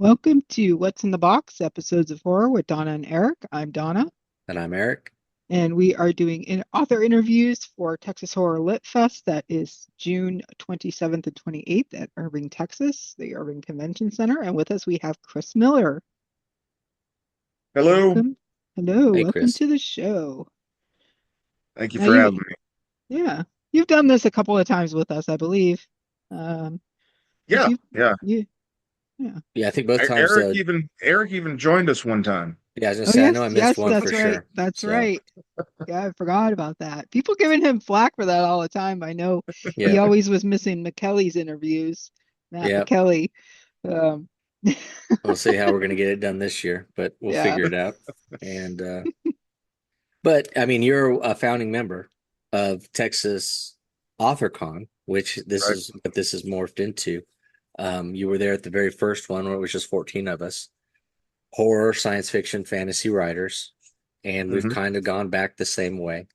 Welcome to What's in the Box, episodes of horror with Donna and Eric. I'm Donna, And I'm Eric. and we are doing author interviews for Texas Horror Lit Fest. That is June 27th and 28th at Irving, Texas, the Irving Convention Center. And with us, we have Chris Miller. Hello. Welcome. Hello, Hey, welcome Chris. to the show. Thank you Now for having you, me. yeah, you've done this a couple of times with us, I believe. Um, but Yeah, yeah. yeah. Yeah, I think both times. Eric even joined us one time. Yeah, I was gonna Oh, say I know yes, I missed yes, one for that's right. sure. That's So right. Yeah, I forgot about that. People giving him flack for that all the time. I know he yeah, always was missing McKelly's interviews, Matt yeah. McKelly. Um, We'll see how we're gonna get it done this year, but we'll yeah. figure it out. And but I mean, you're a founding member of Texas AuthorCon, which this Right. is what this is morphed into. You were there at the very first one where it was just 14 of us, horror, science fiction, fantasy writers, and we've hmm kind of gone back the same way.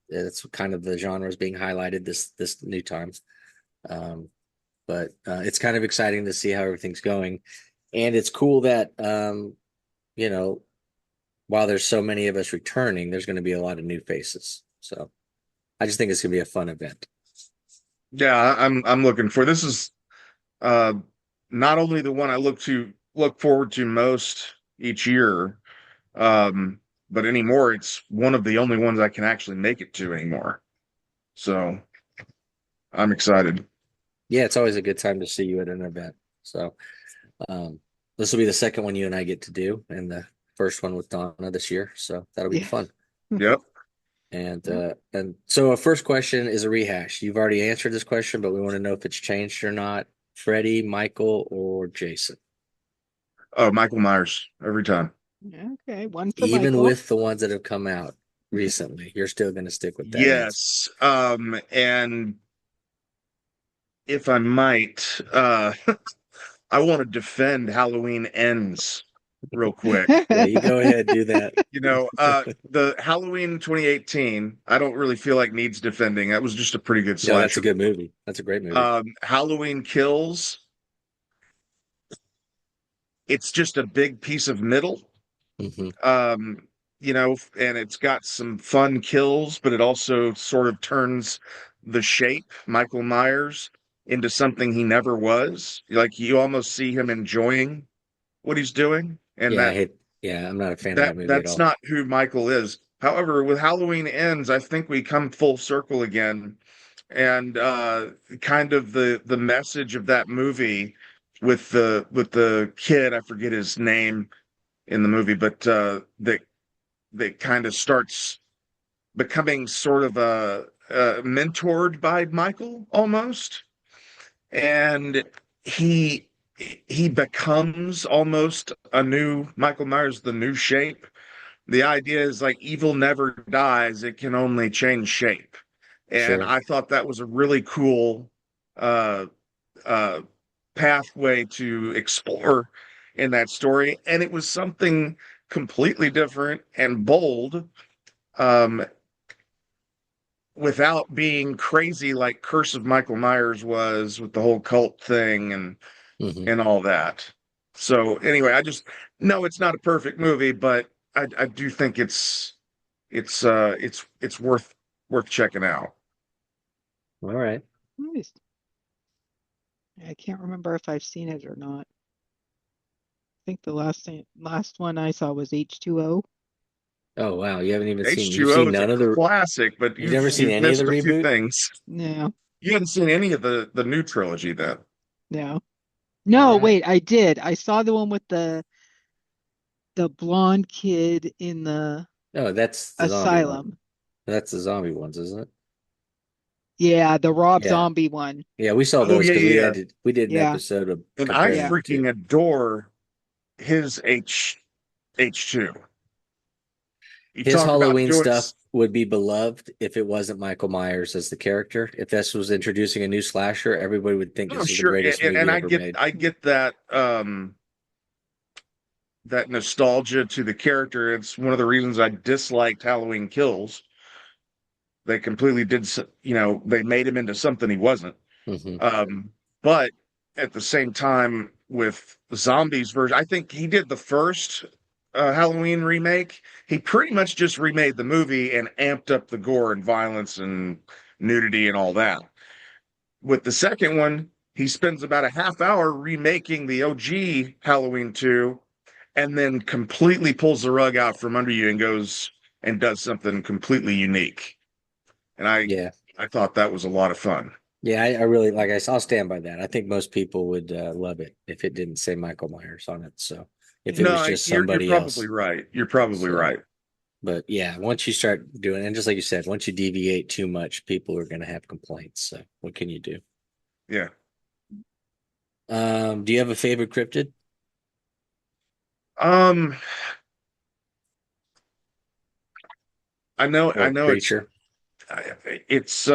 It's kind of the genres being highlighted this new time. Um, but it's kind of exciting to see how everything's going, and it's cool that you know while there's so many of us returning, there's going to be a lot of new faces. So I just think it's going to be a fun event. Yeah, I'm looking for this is uh not only the one I look forward to most each year, but anymore it's one of the only ones I can actually make it to anymore. So I'm excited. Yeah, it's always a good time to see you at an event. So um, this will be the second one you and I get to do, and the first one with Donna this year. So that'll be Yeah. fun. Yep. Yeah. And so our first question is a rehash. You've already answered this question, but we want to know if it's changed or not. Freddie, Michael, or Jason? Oh, Michael Myers every time. Okay, one for Even Michael. with the ones that have come out recently, you're still going to stick with that answer. Yes. And if I might, I want to defend Halloween Ends real quick. Yeah, you go ahead, do that. The Halloween 2018, I don't really feel like needs defending. That was just a pretty good No, that's a slasher. good movie. That's a great movie. Halloween Kills, it's just a big piece of middle. Hmm. Um, and it's got some fun kills, but it also sort of turns the shape, Michael Myers, into something he never was. Like you almost see him enjoying what he's doing, and Yeah, I that hate. Yeah, I'm not a fan of that that movie at that's all. not who Michael is. However, with Halloween Ends, I think we come full circle again, and kind of the message of that movie with the kid, I forget his name in the movie, but that kind of starts becoming sort of mentored by Michael almost, and he he becomes almost a new Michael Myers, the new shape. The idea is like evil never dies, it can only change shape. And Sure. I thought that was a really cool uh uh pathway to explore in that story. And it was something completely different and bold, um, without being crazy like Curse of Michael Myers was with the whole cult thing Hmm. and all that. So anyway, I just no, it's not a perfect movie, but I do think it's worth checking out. All right. Nice. I can't remember if I've seen it or not. I think the last one I saw was H2O. Oh wow, you haven't even seen. You've H2O seen is a none of the. classic, but You've you've never seen you've any of the missed a few reboot. things. No, You haven't seen any of the new trilogy then. no. All No, right. wait, I did. I saw the one with the blonde kid in the No, that's the zombie one. asylum. That's the zombie ones, isn't it? Yeah, the Rob Yeah, Zombie one. yeah. We saw Oh those yeah, because yeah, yeah. we did an Yeah, episode of And I comparing yeah. the two. freaking adore his H2. You His talk about Halloween doing stuff would be beloved if it wasn't Michael Myers as the character. If this was introducing a new slasher, everybody would think oh this is the sure, greatest and movie I ever get made. I get that that nostalgia to the character. It's one of the reasons I disliked Halloween Kills. They completely did, they made him into something he wasn't. Hmm. Um, but at the same time, with zombies version. I think he did the first Halloween remake. He pretty much just remade the movie and amped up the gore and violence and nudity and all that. With the second one, he spends about a half hour remaking the OG Halloween 2 and then completely pulls the rug out from under you and goes and does something completely unique. And Yeah. I thought that was a lot of fun. Yeah, I really like. I'll stand by that. I think most people would love it if it didn't say Michael Myers on it. So if it was No, just you're somebody probably else. right. You're probably So, right. but yeah, once you start doing, and just like you said, once you deviate too much, people are going to have complaints. So what can you do? Yeah. Do you have a favorite cryptid Um, I or know creature? it's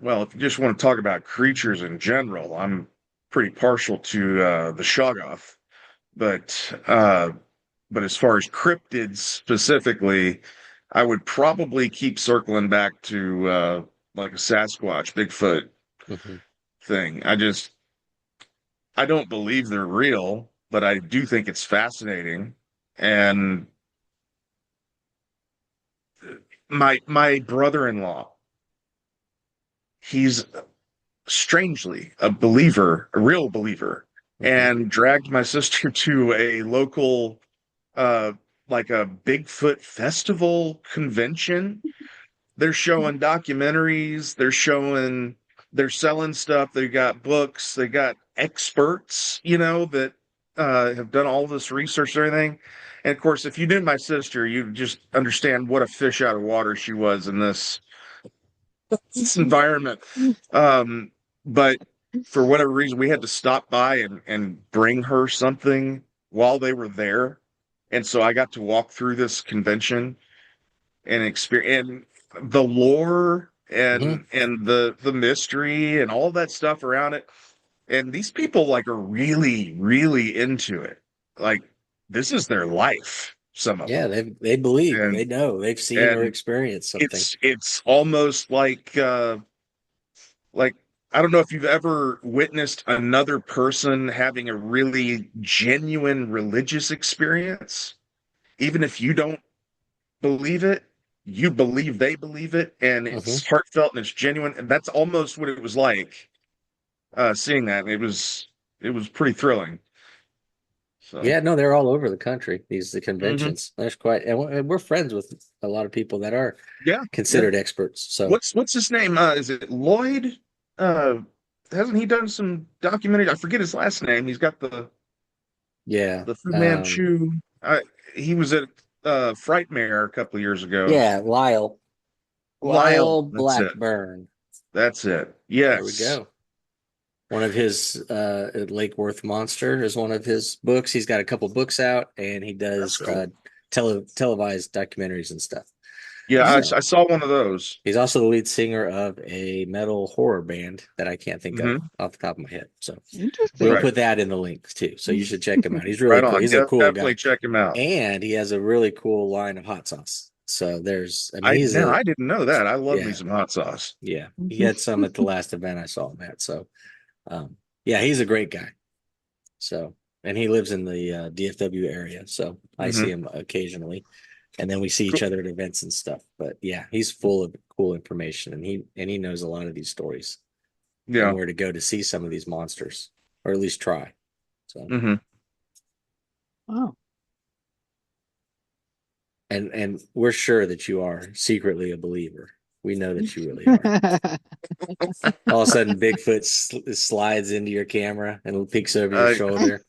well, if you just want to talk about creatures in general, I'm pretty partial to the Shoggoth, but as far as cryptids specifically, I would probably keep circling back to like a Sasquatch, Bigfoot Hmm. thing. I don't believe they're real, but I do think it's fascinating. And my brother-in-law, he's strangely a believer, a real believer, Hmm. and dragged my sister to a local uh like a Bigfoot festival convention. They're showing documentaries, they're selling stuff, they got books, they got experts, that have done all this research and everything. And of course, if you knew my sister, you just understand what a fish out of water she was in this environment. Um, but for whatever reason, we had to stop by and bring her something while they were there. And so I got to walk through this convention and experience and the lore Hmm. and the mystery and all that stuff around it. And these people like are really, really into it. Like this is their life, some of Yeah, them. they believe, And they know, they've seen or and experienced something. it's almost like I don't know if you've ever witnessed another person having a really genuine religious experience, even if you don't believe it, you believe they believe it, and Hmm. it's heartfelt and it's genuine. And that's almost what it was like seeing that. It was pretty thrilling. So Yeah, no, they're all over the country. The mhm. conventions. There's quite, and we're friends with a lot of people that are Yeah, yeah. considered experts. So What's his name? Is it Lloyd? Uh, hasn't he done some documentary? I forget his last name. He's got yeah, the Fu Manchu. He was at Frightmare a couple of years ago. yeah, Lyle, Lyle that's it. Blackburn. That's it. There we Yes. go. One of his Lake Worth Monster is one of his books. He's got a couple books out, and he That's does cool. televised documentaries and stuff. Yeah, So I saw one of those. he's also the lead singer of a metal horror band that I can't think of Hmm. off the top of my head. So we'll Interesting. Right. put that in the links too. So you should check him out. He's really Right cool. on. He's a cool Definitely guy, check him out. and he has a really cool line of hot sauce. So I mean, he's a I didn't know that. I love me yeah, some hot sauce. yeah. He had some at the last event I saw him at. So um, yeah, he's a great guy. So, and he lives in the DFW area. So I see Hmm. him occasionally, and then we see each Cool. other at events and stuff. But yeah, he's full of cool information, and he knows a lot of these stories and Yeah. where to go to see some of these monsters, or at least try. So, Hmm. Oh. and we're sure that you are secretly a believer. We know that you really are. All of a sudden, Bigfoot slides into your camera and peeks over your I, shoulder.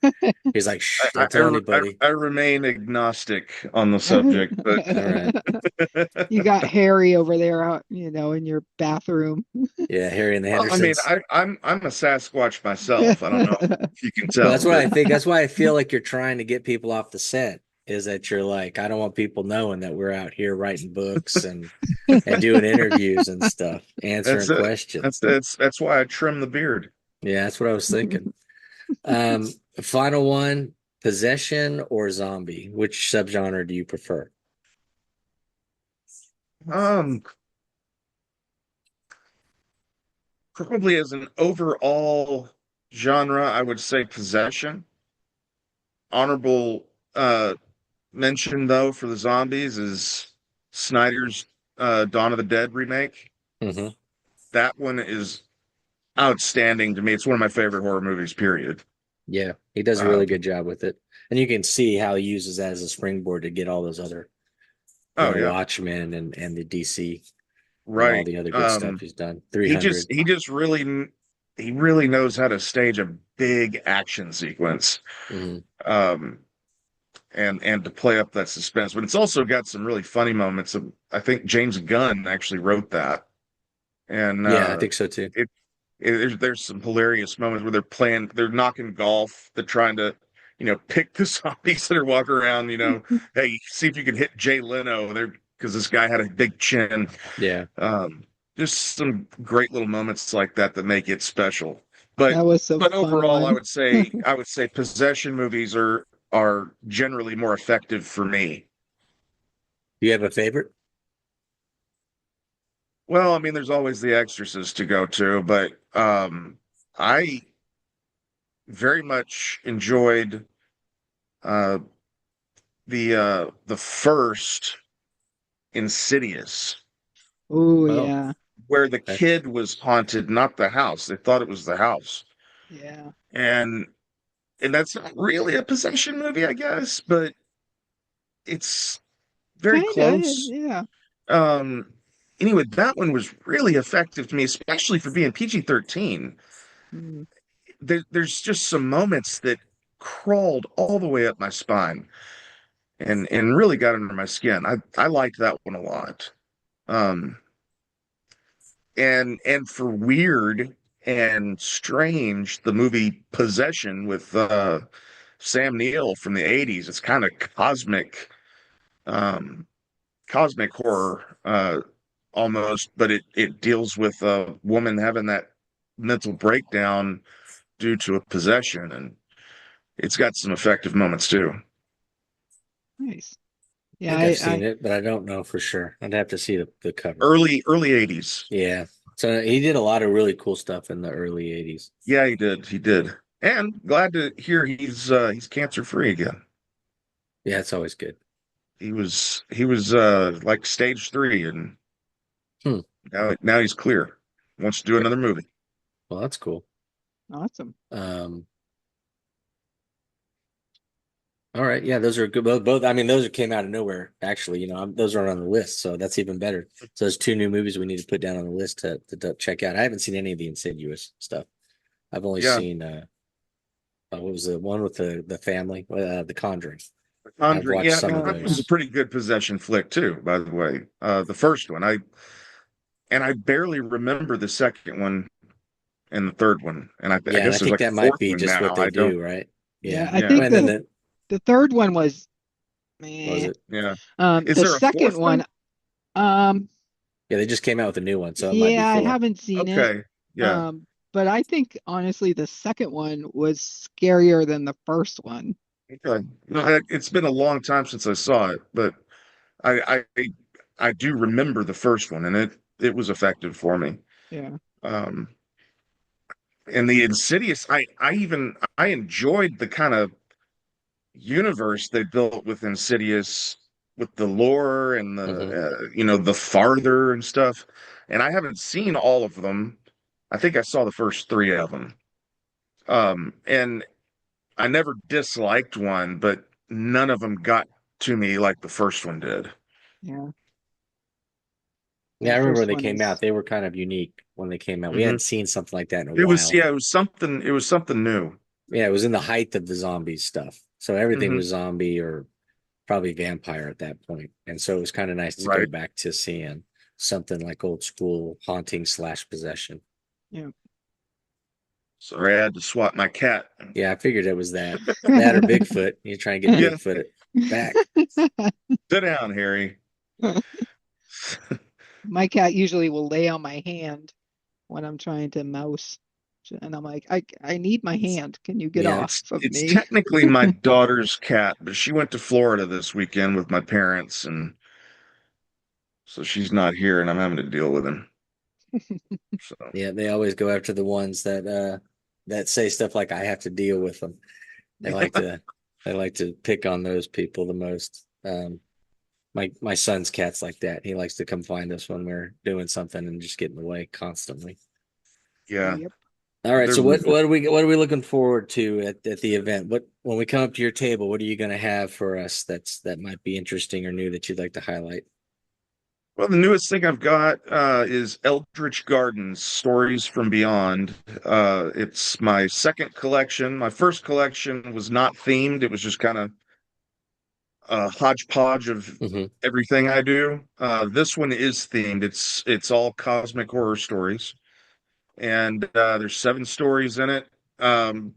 He's like, "Shh, don't tell anybody." I remain agnostic on the subject, but All right. You got Harry over there out, in your bathroom. Yeah, Harry and the well, I mean, Hendersons. I'm a Sasquatch myself. I don't know if you can Well, tell, that's what but I think. That's why I feel like you're trying to get people off the set. Is that you're like, I don't want people knowing that we're out here writing books and doing interviews and stuff, that's answering it. questions. That's why I trim the beard. Yeah, that's what I was thinking. Um, Final one, possession or zombie? Which subgenre do you prefer? Um, Probably as an overall genre, I would say Possession. Honorable mention though for the zombies is Snyder's Dawn of the Dead remake. Hmm. That one is outstanding to me. It's one of my favorite horror movies, period. Yeah, he does a really Um, good job with it, and you can see how he uses that as a springboard to get all those other, oh yeah, Watchmen and the DC and all right. the other good stuff he's done. He 300. just he just really he really knows how to stage a big action sequence. Hmm. Um, and to play up that suspense. But it's also got some really funny moments. I think James Gunn actually wrote that, and Yeah, I think so too. it, there's some hilarious moments where they're knocking golf, they're trying to pick the zombies that are walking around. Hey, see if you can hit Jay Leno there because this guy had a big chin. Yeah. Um, just some great little moments like that that make it special. But That was a but fun overall, I one. would say possession movies are generally more effective for me. Do you have a favorite? Well, I mean, there's always The Exorcist to go to, but I very much enjoyed uh, the first Insidious, Oh Oh, yeah, where the okay. kid was haunted, not the house. They thought it was the house, yeah. and that's not really a possession movie, I guess, but it's very Kinda, close. yeah. Um, anyway, that one was really effective to me, especially for being PG-13. Mm. There's just some moments that crawled all the way up my spine and really got under my skin. I liked that one a lot. Um, and for weird and strange, the movie Possession with Sam Neill from the 80s, it's kind of um, cosmic horror almost, but it deals with a woman having that mental breakdown due to a possession, and it's got some effective moments too. Nice. I Yeah, think I've I seen it, but I don't know for sure. I'd have to see the cover. Early 80s. Yeah. So he did a lot of really cool stuff in the early 80s. Yeah, he did. He did. And glad to hear he's cancer free again. Yeah, it's always good. He was like stage 3, and Hmm. now he's clear. Wants to do Okay. another movie. Well, that's cool. awesome. Um, all right. Yeah, those are good. Both. I mean, those came out of nowhere. Actually, those aren't on the list, so that's even better. So there's two new movies we need to put down on the list to check out. I haven't seen any of the Insidious stuff. I've only Yeah, seen what was the one with the family, The Conjuring. The I've Conjuring. watched Yeah, some The of Oh Conjuring's yeah. a those. pretty good possession flick too, by the way. The first one, I barely remember the second one and the third one, and I Yeah, and I guess there's think like that a might fourth be one just what now. they I don't. do, right? Yeah, Yeah. I Yeah, think And then the third one was was meh. it? yeah. Is The there a second fourth one? one, um, Yeah, they just came out with a new one, so it might be yeah, I four. haven't seen it. Okay, yeah. But I think honestly the second one was scarier than the first one. Okay. No, it's been a long time since I saw it, but I do remember the first one, and it was effective for me. Yeah. Um, and the Insidious, I enjoyed the kind of universe they built with Insidious, with the lore and Hmm. the farther and stuff. And I haven't seen all of them. I think I saw the first three of them. And I never disliked one, but none of them got to me like the first one did. Yeah. Yeah, The I remember when first they one came out. is They were kind of unique when they came out. We Hmm. hadn't seen something like that in a It was while. yeah, it was something new. Yeah, it was in the height of the zombie stuff. So everything Hmm. was zombie or probably vampire at that point. And so it was kind of nice to go Right. back to seeing something like old school haunting slash possession. yeah. Sorry, I had to swat my cat. Yeah, I figured it was that. That or Bigfoot. You try and get Yeah, Bigfoot back. sit down, Harry. My cat usually will lay on my hand when I'm trying to mouse. And I'm like, I need my hand. Can you get Yeah. off It's of it's me? technically my daughter's cat, but she went to Florida this weekend with my parents, and so she's not here, and I'm having to deal with him. So Yeah, they always go after the ones that that say stuff like I have to deal with them. They like to they like to pick on those people the most. My son's cat's like that. He likes to come find us when we're doing something and just get in the way constantly. Yeah, Yep. All right. they're So ruthless. what are we looking forward to at the event? What when we come up to your table, what are you going to have for us that might be interesting or new that you'd like to highlight? Well, the newest thing I've got is Eldritch Gardens: Stories from Beyond. It's my second collection. My first collection was not themed; it was just kind of a hodgepodge of Hmm. everything I do. This one is themed. It's all cosmic horror stories, and there's 7 stories in it. Um,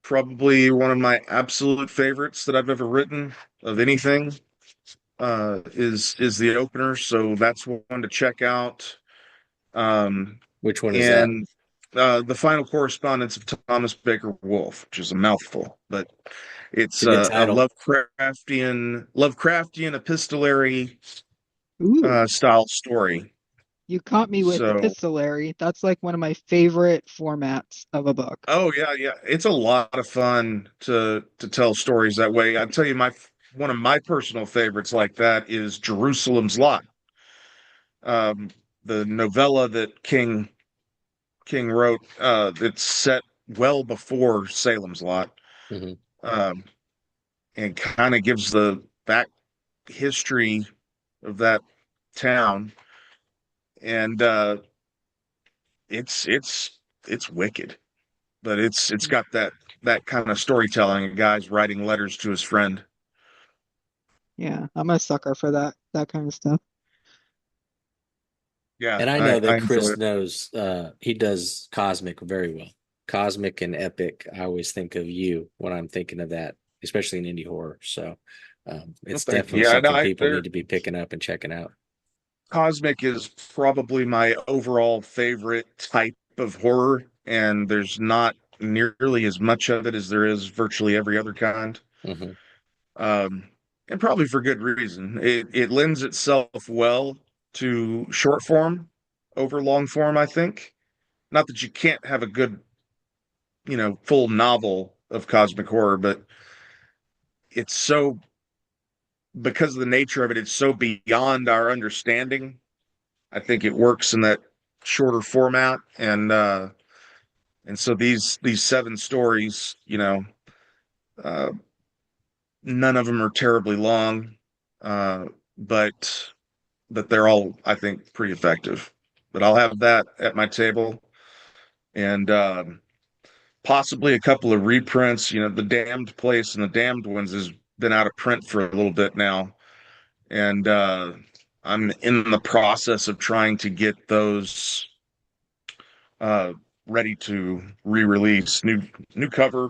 Probably one of my absolute favorites that I've ever written of anything is the opener, so that's one to check out. Um, Which one is that? and The Final Correspondence of Thomas Baker Wolfe, which is a mouthful, but It's it's a good a title. Lovecraftian epistolary Ooh, style story. you caught me with So, epistolary. That's like one of my favorite formats of a book. oh yeah, yeah, it's a lot of fun to tell stories that way. I tell you, my one of my personal favorites like that is Jerusalem's Lot, um, the novella that King wrote. It's set well before Salem's Lot, Hmm. um, and kind of gives the back history of that town, and it's wicked, but it's got that kind of storytelling. A guy's writing letters to his friend. Yeah, I'm a sucker for that kind of stuff. Yeah, And I know I that enjoy Chris it. knows he does cosmic very well. Cosmic and epic. I always think of you when I'm thinking of that, especially in indie horror. So Well, it's thank you. definitely Yeah, no, something people they're need to be picking up and checking out. Cosmic is probably my overall favorite type of horror, and there's not nearly as much of it as there is virtually every other kind. Hmm. Um, and probably for good reason. It lends itself well to short form over long form, I think. Not that you can't have a good, full novel of cosmic horror, but it's so because of the nature of it, it's so beyond our understanding. I think it works in that shorter format, and so these 7 stories, uh, none of them are terribly long, uh, but they're all, I think, pretty effective. But I'll have that at my table, and possibly a couple of reprints. The Damned Place and the Damned Ones has been out of print for a little bit now, and I'm in the process of trying to get those uh, ready to re-release. New cover.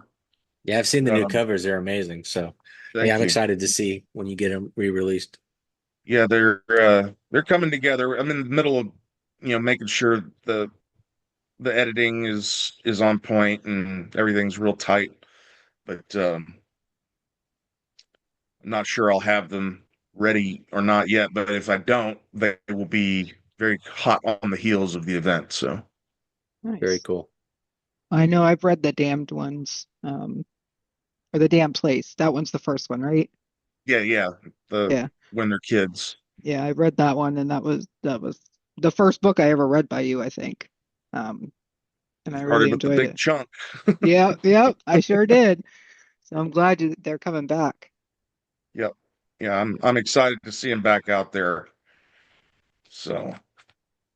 Yeah, I've seen the new Um, covers. They're amazing. So yeah, Thank I'm you. excited to see when you get them re-released. Yeah, they're coming together. I'm in the middle of making sure the editing is on point and everything's real tight. But I'm not sure I'll have them ready or not yet. But if I don't, they will be very hot on the heels of the event. So Very Nice. cool. I know I've read the Damned ones, or the Damned Place. That one's the first one, right? yeah, yeah. The Yeah. When they're kids, Yeah, I read that one, and that was the first book I ever read by you, I think. Um, and I really started with the enjoyed big it. chunk. Yeah, yeah, I sure did. So I'm glad they're coming back. Yep. Yeah, I'm excited to see him back out there. So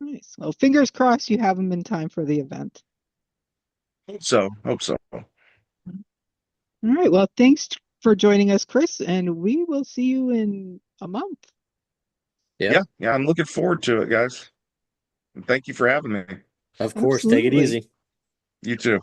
Nice. Well, fingers crossed you have them in time for the event. hope so. All right. Well, thanks for joining us, Chris, and we will see you in a month. Yep. Yeah, yeah, I'm looking forward to it, guys. And thank you for having me. Of course. Take it Absolutely. easy. You too.